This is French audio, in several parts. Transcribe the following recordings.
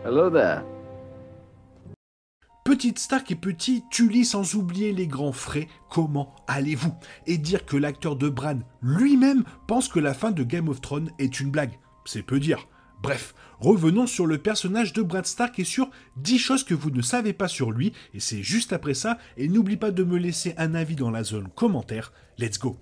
Hello there. Petite Stark et petit Tully sans oublier les grands frais, comment allez-vous? Et dire que l'acteur de Bran lui-même pense que la fin de Game of Thrones est une blague, c'est peu dire. Bref, revenons sur le personnage de Bran Stark et sur 10 choses que vous ne savez pas sur lui, et c'est juste après ça, et n'oublie pas de me laisser un avis dans la zone commentaire, let's go!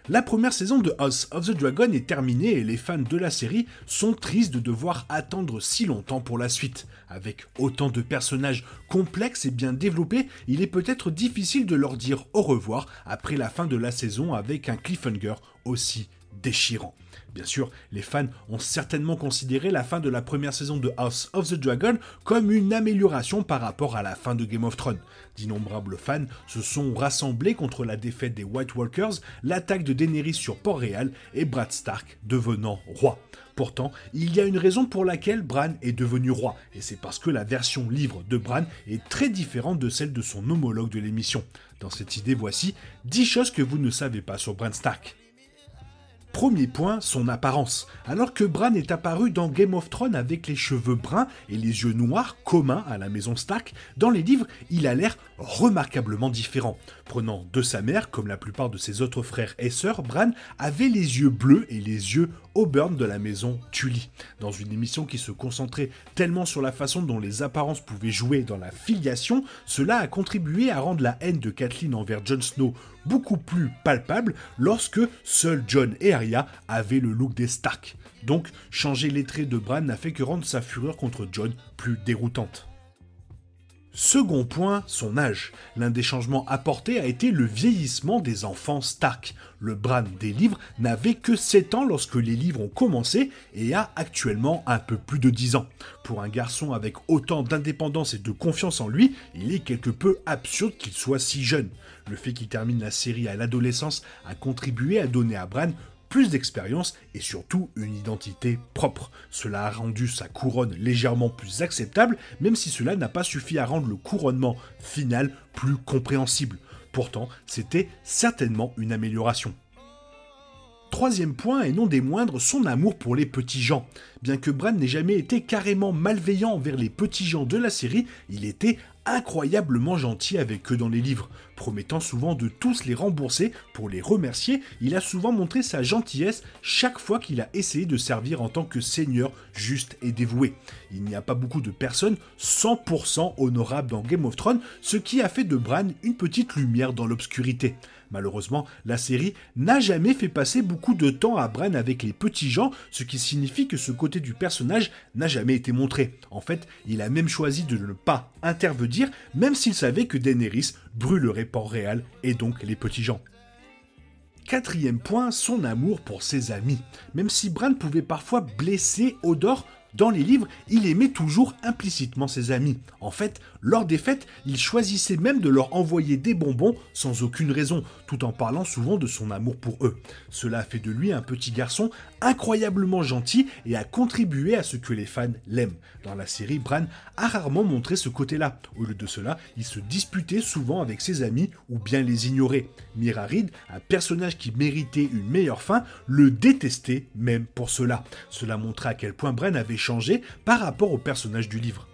La première saison de House of the Dragon est terminée et les fans de la série sont tristes de devoir attendre si longtemps pour la suite. Avec autant de personnages complexes et bien développés, il est peut-être difficile de leur dire au revoir après la fin de la saison avec un cliffhanger aussi déchirant. Bien sûr, les fans ont certainement considéré la fin de la première saison de House of the Dragon comme une amélioration par rapport à la fin de Game of Thrones. D'innombrables fans se sont rassemblés contre la défaite des White Walkers, l'attaque de Daenerys sur Port-Réal et Bran Stark devenant roi. Pourtant, il y a une raison pour laquelle Bran est devenu roi, et c'est parce que la version livre de Bran est très différente de celle de son homologue de l'émission. Dans cette idée, voici 10 choses que vous ne savez pas sur Bran Stark. Premier point, son apparence. Alors que Bran est apparu dans Game of Thrones avec les cheveux bruns et les yeux noirs communs à la maison Stark, dans les livres, il a l'air remarquablement différent. Prenant de sa mère, comme la plupart de ses autres frères et sœurs, Bran avait les yeux bleus et les yeux Auburn de la maison Tully. Dans une émission qui se concentrait tellement sur la façon dont les apparences pouvaient jouer dans la filiation, cela a contribué à rendre la haine de Catelyn envers Jon Snow beaucoup plus palpable lorsque seuls Jon et Arya avaient le look des Stark. Donc, changer les traits de Bran n'a fait que rendre sa fureur contre Jon plus déroutante. Second point, son âge. L'un des changements apportés a été le vieillissement des enfants Stark. Le Bran des livres n'avait que 7 ans lorsque les livres ont commencé et a actuellement un peu plus de 10 ans. Pour un garçon avec autant d'indépendance et de confiance en lui, il est quelque peu absurde qu'il soit si jeune. Le fait qu'il termine la série à l'adolescence a contribué à donner à Bran plus d'expérience et surtout une identité propre. Cela a rendu sa couronne légèrement plus acceptable, même si cela n'a pas suffi à rendre le couronnement final plus compréhensible. Pourtant, c'était certainement une amélioration. Troisième point, et non des moindres, son amour pour les petits gens. Bien que Bran n'ait jamais été carrément malveillant envers les petits gens de la série, il était incroyablement gentil avec eux dans les livres. Promettant souvent de tous les rembourser pour les remercier, il a souvent montré sa gentillesse chaque fois qu'il a essayé de servir en tant que seigneur juste et dévoué. Il n'y a pas beaucoup de personnes 100% honorables dans Game of Thrones, ce qui a fait de Bran une petite lumière dans l'obscurité. Malheureusement, la série n'a jamais fait passer beaucoup de temps à Bran avec les petits gens, ce qui signifie que ce côté du personnage n'a jamais été montré. En fait, il a même choisi de ne pas intervenir, même s'il savait que Daenerys brûlerait Port-Réal et donc les petits gens. Quatrième point, son amour pour ses amis. Même si Bran pouvait parfois blesser Hodor, dans les livres, il aimait toujours implicitement ses amis. En fait, lors des fêtes, il choisissait même de leur envoyer des bonbons sans aucune raison, tout en parlant souvent de son amour pour eux. Cela a fait de lui un petit garçon incroyablement gentil et a contribué à ce que les fans l'aiment. Dans la série, Bran a rarement montré ce côté-là. Au lieu de cela, il se disputait souvent avec ses amis ou bien les ignorait. Mira Reed, un personnage qui méritait une meilleure fin, le détestait même pour cela. Cela montrait à quel point Bran avait changé par rapport au personnage du livre.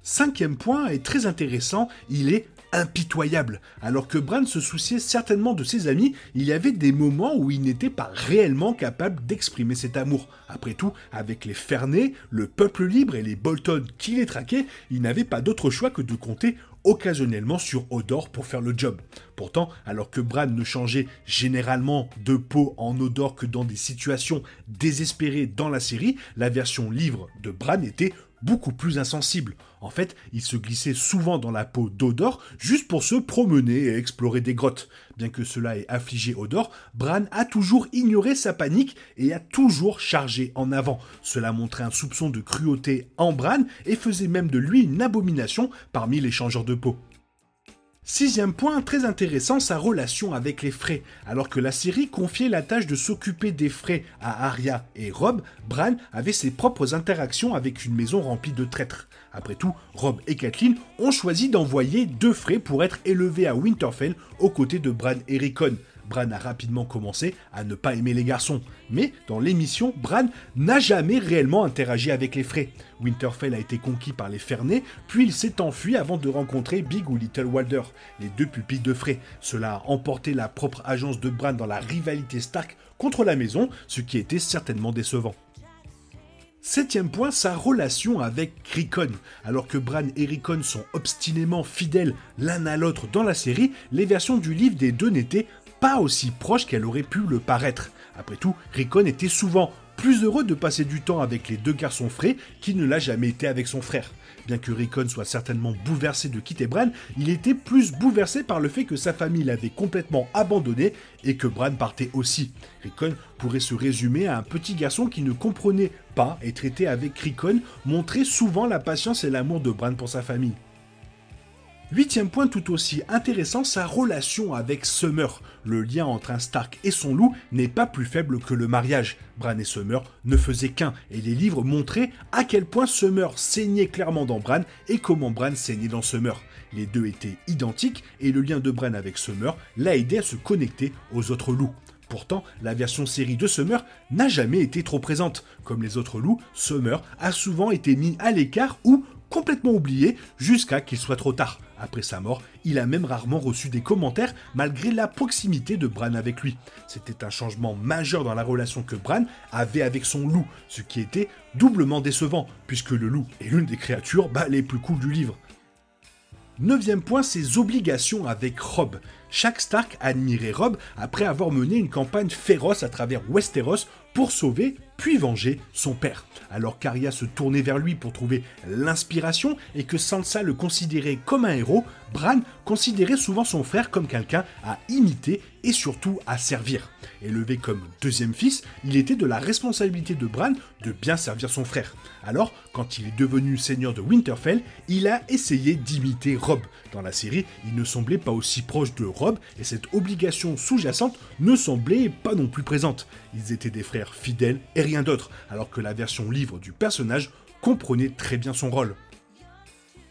Cinquième point est très intéressant, il est impitoyable. Alors que Bran se souciait certainement de ses amis, il y avait des moments où il n'était pas réellement capable d'exprimer cet amour. Après tout, avec les Ferney, le peuple libre et les Bolton qui les traquaient, il n'avait pas d'autre choix que de compter occasionnellement sur Hodor pour faire le job. Pourtant, alors que Bran ne changeait généralement de peau en Hodor que dans des situations désespérées dans la série, la version livre de Bran était beaucoup plus insensible. En fait, il se glissait souvent dans la peau d'Hodor juste pour se promener et explorer des grottes. Bien que cela ait affligé Hodor, Bran a toujours ignoré sa panique et a toujours chargé en avant. Cela montrait un soupçon de cruauté en Bran et faisait même de lui une abomination parmi les changeurs de peau. Sixième point, très intéressant, sa relation avec les Frey. Alors que la série confiait la tâche de s'occuper des Frey à Arya et Robb, Bran avait ses propres interactions avec une maison remplie de traîtres. Après tout, Robb et Catelyn ont choisi d'envoyer 2 Frey pour être élevés à Winterfell aux côtés de Bran et Rickon. Bran a rapidement commencé à ne pas aimer les garçons. Mais dans l'émission, Bran n'a jamais réellement interagi avec les Frey. Winterfell a été conquis par les Ferney, puis il s'est enfui avant de rencontrer Big ou Little Walder, les 2 pupilles de Frey. Cela a emporté la propre agence de Bran dans la rivalité Stark contre la maison, ce qui était certainement décevant. Septième point, sa relation avec Rickon. Alors que Bran et Rickon sont obstinément fidèles l'un à l'autre dans la série, les versions du livre des deux n'étaient pas aussi proches qu'elle aurait pu le paraître. Après tout, Rickon était souvent plus heureux de passer du temps avec les 2 garçons Frey qu'il ne l'a jamais été avec son frère. Bien que Rickon soit certainement bouleversé de quitter Bran, il était plus bouleversé par le fait que sa famille l'avait complètement abandonné et que Bran partait aussi. Rickon pourrait se résumer à un petit garçon qui ne comprenait pas et traitait avec Rickon, montrait souvent la patience et l'amour de Bran pour sa famille. Huitième point tout aussi intéressant, sa relation avec Summer. Le lien entre un Stark et son loup n'est pas plus faible que le mariage. Bran et Summer ne faisaient qu'un, et les livres montraient à quel point Summer saignait clairement dans Bran et comment Bran saignait dans Summer. Les deux étaient identiques, et le lien de Bran avec Summer l'a aidé à se connecter aux autres loups. Pourtant, la version série de Summer n'a jamais été trop présente. Comme les autres loups, Summer a souvent été mis à l'écart ou complètement oublié jusqu'à qu'il soit trop tard. Après sa mort, il a même rarement reçu des commentaires malgré la proximité de Bran avec lui. C'était un changement majeur dans la relation que Bran avait avec son loup, ce qui était doublement décevant, puisque le loup est l'une des créatures les plus cool du livre. Neuvième point, ses obligations avec Robb. Chaque Stark admirait Robb après avoir mené une campagne féroce à travers Westeros pour sauver puis venger son père. Alors qu'Arya se tournait vers lui pour trouver l'inspiration et que Sansa le considérait comme un héros, Bran considérait souvent son frère comme quelqu'un à imiter et surtout à servir. Élevé comme deuxième fils, il était de la responsabilité de Bran de bien servir son frère. Alors, quand il est devenu seigneur de Winterfell, il a essayé d'imiter Robb. Dans la série, il ne semblait pas aussi proche de Robb et cette obligation sous-jacente ne semblait pas non plus présente. Ils étaient des frères fidèles et rien d'autre, alors que la version livre du personnage comprenait très bien son rôle.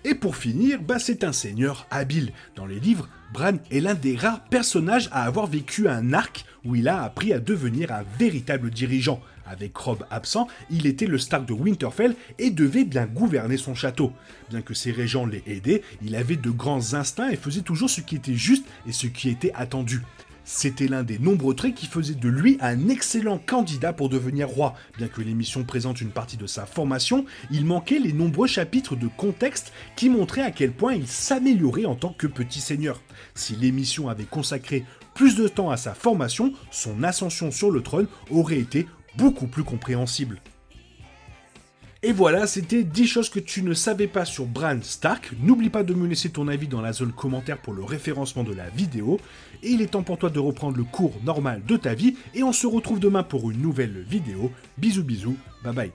Et pour finir, c'est un seigneur habile. Dans les livres, Bran est l'un des rares personnages à avoir vécu un arc où il a appris à devenir un véritable dirigeant. Avec Robb absent, il était le Stark de Winterfell et devait bien gouverner son château. Bien que ses régents l'aient aidé, il avait de grands instincts et faisait toujours ce qui était juste et ce qui était attendu. C'était l'un des nombreux traits qui faisaient de lui un excellent candidat pour devenir roi. Bien que l'émission présente une partie de sa formation, il manquait les nombreux chapitres de contexte qui montraient à quel point il s'améliorait en tant que petit seigneur. Si l'émission avait consacré plus de temps à sa formation, son ascension sur le trône aurait été beaucoup plus compréhensible. Et voilà, c'était 10 choses que tu ne savais pas sur Bran Stark. N'oublie pas de me laisser ton avis dans la zone commentaire pour le référencement de la vidéo. Et il est temps pour toi de reprendre le cours normal de ta vie. Et on se retrouve demain pour une nouvelle vidéo. Bisous bisous, bye bye.